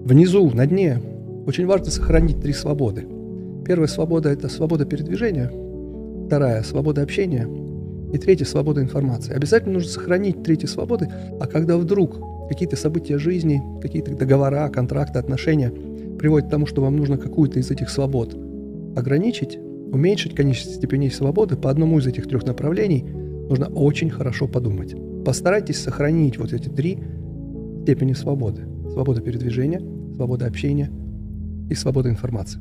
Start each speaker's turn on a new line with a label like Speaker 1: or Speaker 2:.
Speaker 1: Внизу, на дне, очень важно сохранить 3 свободы. Первая свобода – это свобода передвижения, вторая – свобода общения, и третья – свобода информации. Обязательно нужно сохранить 3 свободы, а когда вдруг какие-то события жизни, какие-то договора, контракты, отношения приводят к тому, что вам нужно какую-то из этих свобод ограничить, уменьшить количество степеней свободы по одному из этих 3 направлений, нужно очень хорошо подумать. Постарайтесь сохранить вот эти 3 степени свободы. Свобода передвижения, свобода общения и свобода информации.